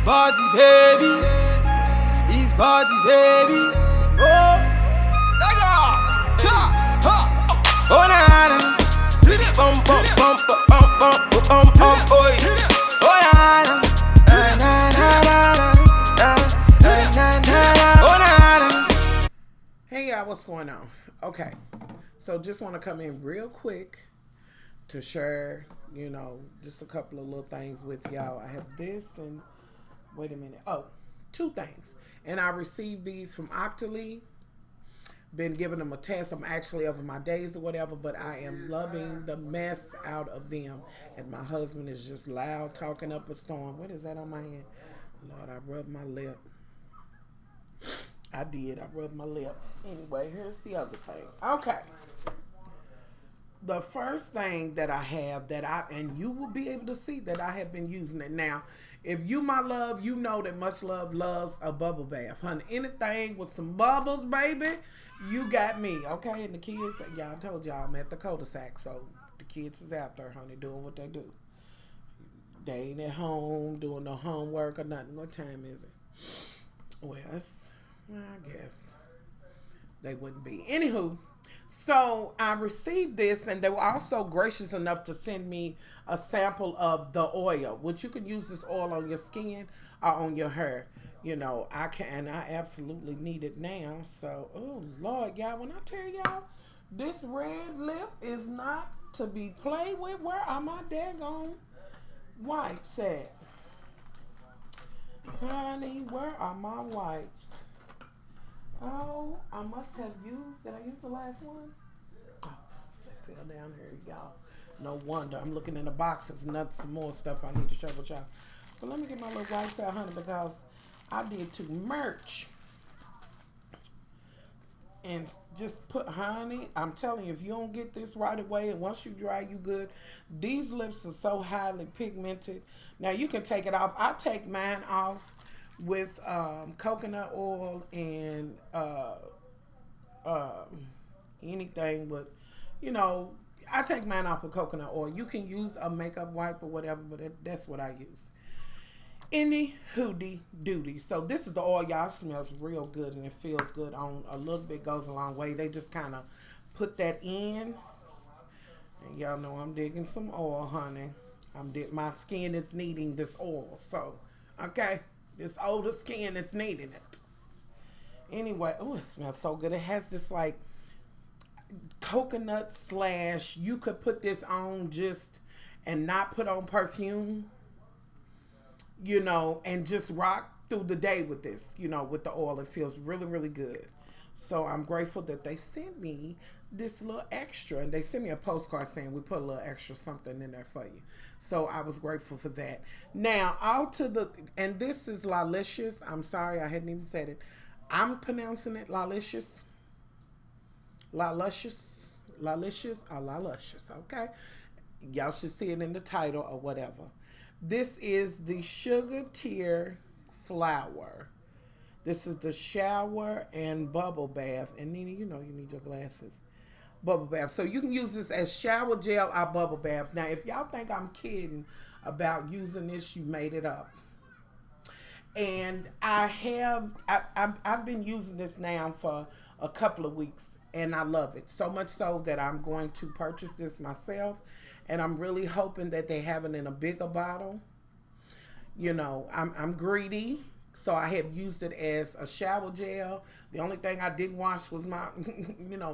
party, baby. It's party, baby. Oh, Lega. Cha, ha. Oh, na na. Bum bum bum bum bum bum bum. Oi. Oh, na na. Na na na na na na. Oh, na na. Hey y'all, what's going on? Okay, so just want to come in real quick to share, just a couple of little things with y'all. I have this and wait a minute. Oh, two things. And I received these from Octoly. Been giving them a test. I'm actually over my days or whatever, but I am loving the mess out of them. And my husband is just loud talking up a storm. What is that on my hand? Lord, I rubbed my lip. I did. I rubbed my lip. Anyway, here's the other thing. Okay. The first thing that I have and you will be able to see that I have been using it. Now, if you my love, you know that Much Love loves a bubble bath. Honey, anything with some bubbles, baby, you got me. Okay, and the kids, y'all told y'all I'm at the cul-de-sac, so the kids is out there, honey, doing what they do. They ain't at home doing no homework or nothing. What time is it? Well, I guess they wouldn't be. Anywho, so I received this, and they were also gracious enough to send me a sample of the oil, which you can use this oil on your skin or on your hair. I absolutely need it now. So, oh Lord, y'all, when I tell y'all, this red lip is not to be played with. Where are my daggone wipes at? Honey, where are my wipes? Oh, I must have used. Did I use the last one? Oh, they fell down here, y'all. No wonder. I'm looking in the boxes. Some more stuff I need to share with y'all. But let me get my little wipes out, honey, because I did too merch. And just put, honey, I'm telling you, if you don't get this right away, and once you dry, you good. These lips are so highly pigmented. Now, you can take it off. I take mine off with coconut oil and anything, but I take mine off with coconut oil. You can use a makeup wipe or whatever, but that's what I use. Any hoodie duty. So this is the oil, y'all. It smells real good and it feels good on a little bit, goes a long way. They just kind of put that in, and y'all know I'm digging some oil, honey. My skin is needing this oil, so okay. This older skin is needing it. Anyway, oh, it smells so good. It has this like coconut / you could put this on just and not put on perfume, and just rock through the day with this, with the oil. It feels really, really good. So I'm grateful that they sent me this little extra, and they sent me a postcard saying we put a little extra something in there for you. So I was grateful for that. Now, and this is Lalicious. I'm sorry, I hadn't even said it. I'm pronouncing it Lalicious. Lalicious, or Lalicious, okay? Y'all should see it in the title or whatever. This is the Sugar Tiare Flower. This is the shower and bubble bath. And Nina, you need your glasses. Bubble bath. So you can use this as shower gel or bubble bath. Now, if y'all think I'm kidding about using this, you made it up. And I've been using this now for a couple of weeks, and I love it. So much so that I'm going to purchase this myself, and I'm really hoping that they have it in a bigger bottle. I'm greedy. So I have used it as a shower gel. The only thing I didn't wash was my,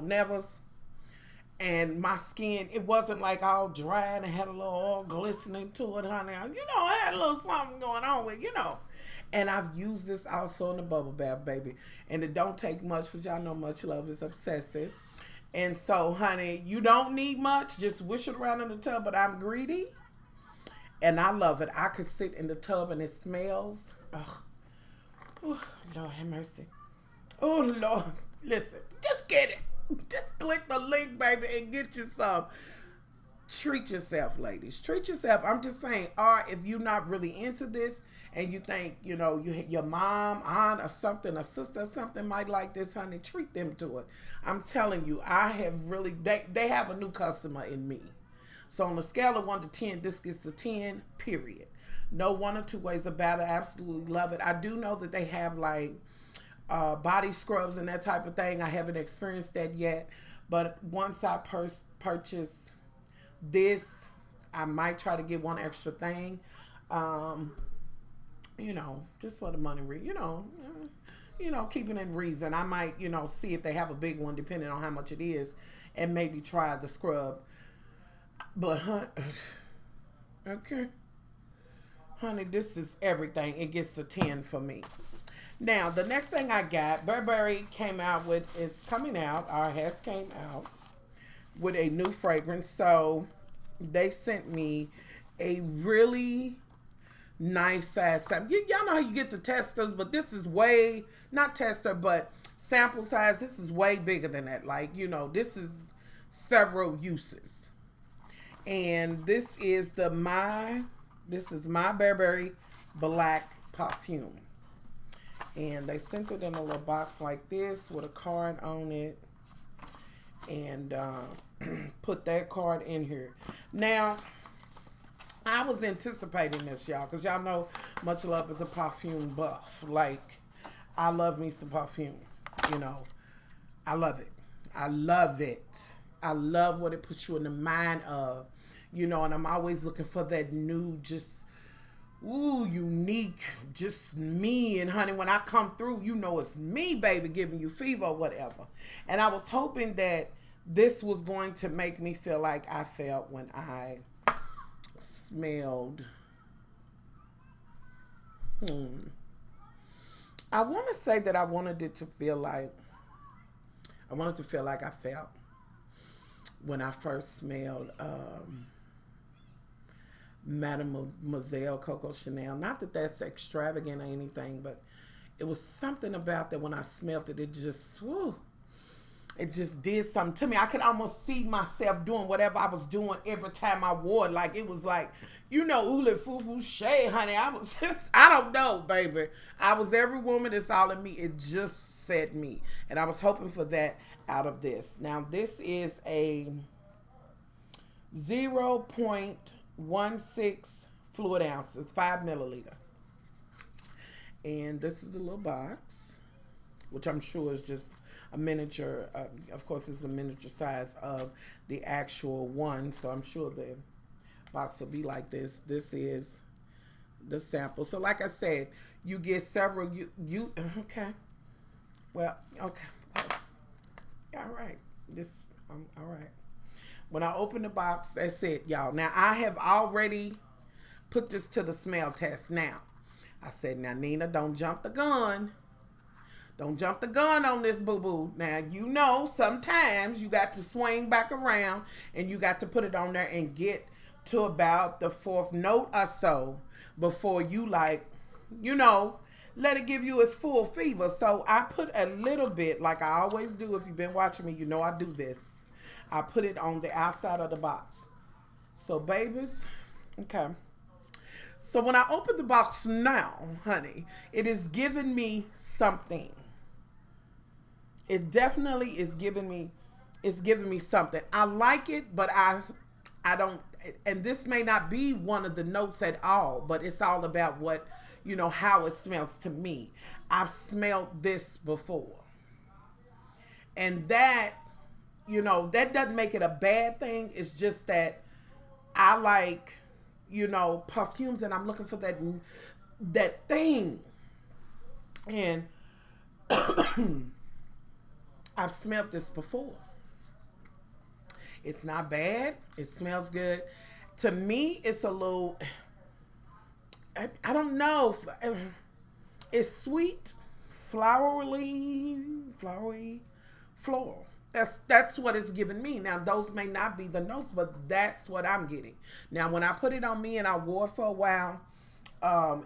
nevers. And my skin, it wasn't like all dry and it had a little oil glistening to it, honey. I had a little something going on with, And I've used this also in the bubble bath, baby. And it don't take much, but y'all know Much Love is obsessive. And so, honey, you don't need much. Just wish it around in the tub, but I'm greedy. And I love it. I could sit in the tub and it smells. Ugh. Oh, Lord have mercy. Oh, Lord. Listen, just get it. Just click the link, baby, and get you some. Treat yourself, ladies. Treat yourself. I'm just saying, or if you're not really into this and you think, your mom, aunt, or something, a sister or something might like this, honey, treat them to it. I'm telling you, I have really, they have a new customer in me. So on a scale of 1 to 10, this gets a 10, period. No one or two ways about it. I absolutely love it. I do know that they have like body scrubs and that type of thing. I haven't experienced that yet, but once I purchase this, I might try to get one extra thing. You know, just for the money, keeping in reason. I might, see if they have a big one, depending on how much it is, and maybe try the scrub. But, okay. Honey, this is everything. It gets a 10 for me. Now, the next thing I got, Burberry came out with, it's coming out, or has came out, with a new fragrance. So, they sent me a really nice size sample. Y'all know how you get the testers, but this is way, not tester, but sample size. This is way bigger than that. Like, this is several uses. And this is my Burberry Black perfume. And they sent it in a little box like this with a card on it. And put that card in here. Now, I was anticipating this, y'all, because y'all know Much Love is a perfume buff. Like, I love me some perfume. I love it. I love it. I love what it puts you in the mind of. And I'm always looking for that new, just, unique, just me. And honey, when I come through, it's me, baby, giving you fever or whatever. And I was hoping that this was going to make me feel like I felt when I smelled. I want to say that I wanted to feel like I felt when I first smelled Mademoiselle Coco Chanel. Not that that's extravagant or anything, but it was something about that when I smelled it. It just, it just did something to me. I could almost see myself doing whatever I was doing every time I wore it. Like, it was like, oole foo foo shay, honey. I was just, I don't know, baby. I was every woman that's all in me. It just said me. And I was hoping for that out of this. Now, this is a 0.16 fluid ounces, 5 milliliter. And this is the little box, which I'm sure is just a miniature. Of course, it's a miniature size of the actual one. So I'm sure the box will be like this. This is the sample. So like I said, you get several. Okay. Well, okay. All right. All right. When I open the box, that's it, y'all. Now, I have already put this to the smell test. Now, I said, now, Nina, don't jump the gun. Don't jump the gun on this, boo-boo. Now, sometimes you got to swing back around and you got to put it on there and get to about the 4th note or so before you, let it give you its full fever. So I put a little bit, like I always do. If you've been watching me, I do this. I put it on the outside of the box. So, babies, okay. So when I open the box now, honey, it is giving me something. It definitely is giving me something. I like it, but I don't, and this may not be one of the notes at all, but it's all about what, how it smells to me. I've smelled this before. And that, that doesn't make it a bad thing. It's just that I like, perfumes, and I'm looking for that thing. And I've smelled this before. It's not bad. It smells good. To me, it's a little, I don't know. It's sweet, flowery, floral. That's what it's giving me. Now, those may not be the notes, but that's what I'm getting. Now, when I put it on me and I wore it for a while,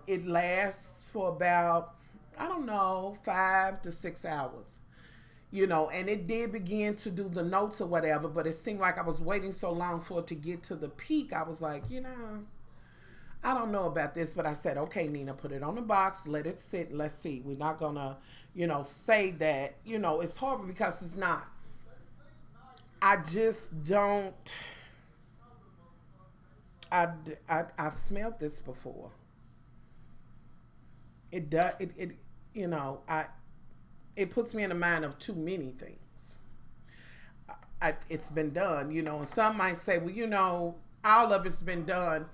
it lasts for about, 5 to 6 hours. And it did begin to do the notes or whatever, but it seemed like I was waiting so long for it to get to the peak. I was like, I don't know about this, but I said, okay, Nina, put it on the box, let it sit, let's see. We're not gonna, say that, it's horrible, because it's not. I just don't, I've smelled this before. it does it you know, it puts me in the mind of too many things. It's been done, you know, and some might say, well, you know, all of it's been done.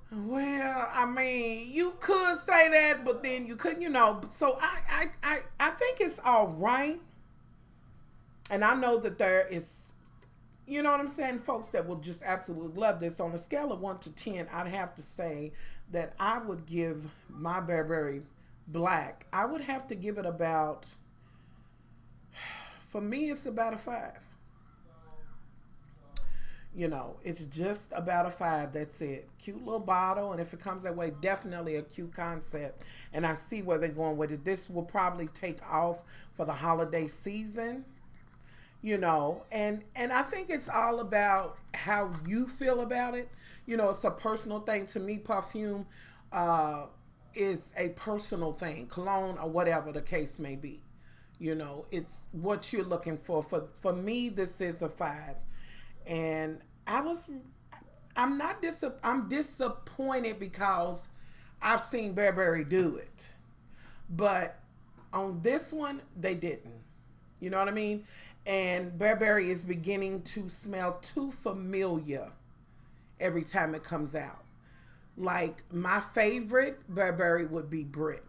Well, I mean, you could say that, but then you couldn't, you know. So I think it's all right, and I know that there is, you know what I'm saying, folks that will just absolutely love this. On a scale of 1 to 10, I'd have to say that I would give my Burberry Black, I would have to give it about, for me, it's about a 5. You know, it's just about a 5. That's it. Cute little bottle, and if it comes that way, definitely a cute concept. And I see where they're going with it. This will probably take off for the holiday season. You know, and I think it's all about how you feel about it. You know, it's a personal thing. To me, perfume is a personal thing. Cologne or whatever the case may be. You know, it's what you're looking for. For me, this is a 5. And I'm disappointed because I've seen Burberry do it. But on this one, they didn't. You know what I mean? And Burberry is beginning to smell too familiar every time it comes out. Like, my favorite Burberry would be Brit.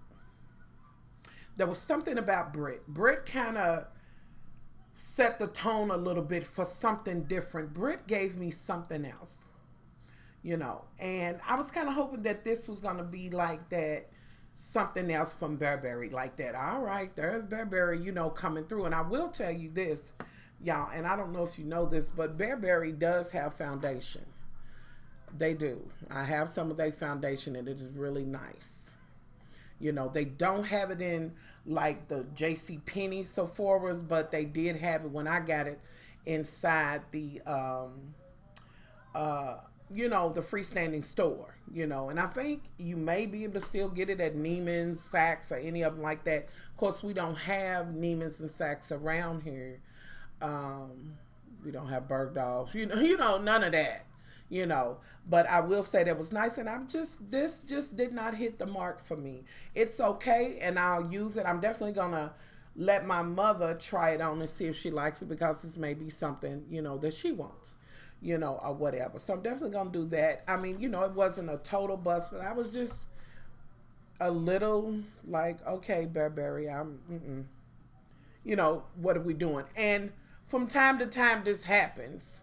There was something about Brit. Brit kind of set the tone a little bit for something different. Brit gave me something else, you know, and I was kind of hoping that this was going to be like that, something else from Burberry, like that. All right, there's Burberry, you know, coming through. And I will tell you this, y'all, and I don't know if you know this, but Burberry does have foundation. They do. I have some of their foundation, and it is really nice. You know, they don't have it in like the JCPenney Sephora's, but they did have it when I got it inside the, you know, the freestanding store, you know. And I think you may be able to still get it at Neiman's, Saks, or any of them like that. Of course, we don't have Neiman's and Saks around here. We don't have Bergdorf, you know, none of that. You know, but I will say that was nice, and this just did not hit the mark for me. It's okay, and I'll use it. I'm definitely gonna let my mother try it on and see if she likes it, because this may be something, you know, that she wants, you know, or whatever. So I'm definitely gonna do that. I mean, you know, it wasn't a total bust, but I was just a little like, okay, Burberry, you know, what are we doing? And from time to time, this happens.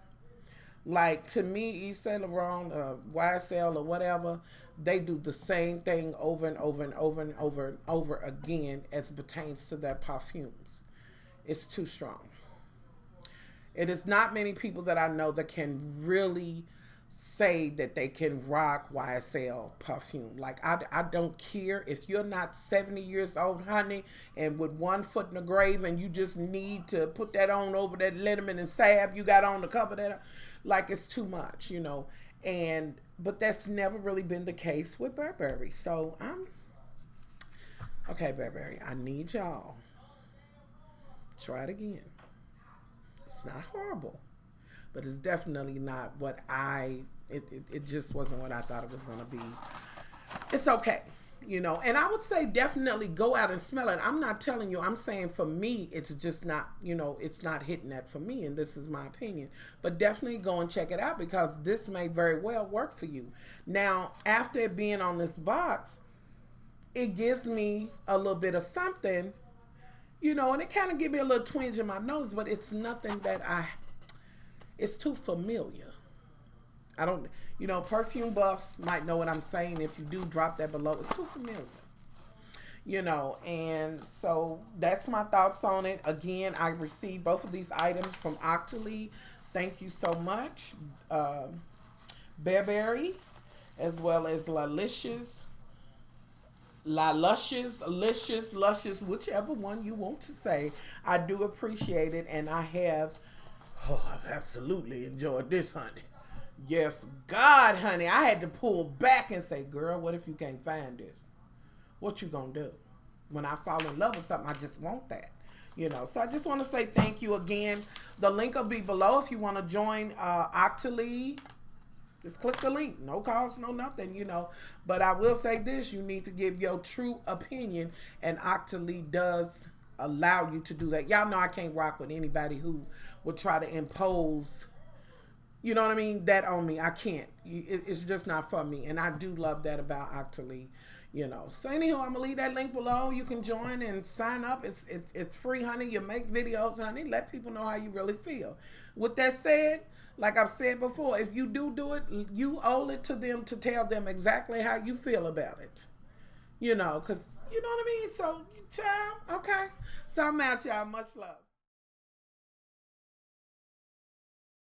Like, to me, Yves Saint Laurent, YSL, or whatever, they do the same thing over and over and over and over and over again as it pertains to their perfumes. It's too strong. It is not many people that I know that can really say that they can rock YSL perfume. Like, I don't care if you're not 70 years old, honey, and with one foot in the grave, and you just need to put that on over that liniment and salve you got on to cover that up. Like, it's too much, you know. But that's never really been the case with Burberry. So okay, Burberry, I need y'all. Try it again. It's not horrible, but it's definitely not what it just wasn't what I thought it was going to be. It's okay. You know, and I would say definitely go out and smell it. I'm not telling you, I'm saying for me, it's just not, you know, it's not hitting that for me, and this is my opinion. But definitely go and check it out, because this may very well work for you. Now, after it being on this box, it gives me a little bit of something, you know, and it kind of gives me a little twinge in my nose, but it's nothing that it's too familiar. I don't, you know, perfume buffs might know what I'm saying. If you do, drop that below. It's too familiar, you know. And so that's my thoughts on it. Again, I received both of these items from Octoly. Thank you so much. Burberry, as well as Luscious, whichever one you want to say. I do appreciate it, and I've absolutely enjoyed this, honey. Yes, God, honey, I had to pull back and say, girl, what if you can't find this? What you gonna do? When I fall in love with something, I just want that, you know. So I just want to say thank you again. The link will be below if you want to join Octoly, Just click the link. No cost, no nothing, you know. But I will say this, you need to give your true opinion, and Octoly does allow you to do that. Y'all know I can't rock with anybody who would try to impose, you know what I mean, that on me. I can't. It's just not for me. And I do love that about Octoly, you know. So anyhow, I'm going to leave that link below. You can join and sign up. It's free, honey. You make videos, honey. Let people know how you really feel. With that said, like I've said before, if you do it, you owe it to them to tell them exactly how you feel about it. You know, because, you know what I mean? So, child, okay. So I'm out, y'all. Much love.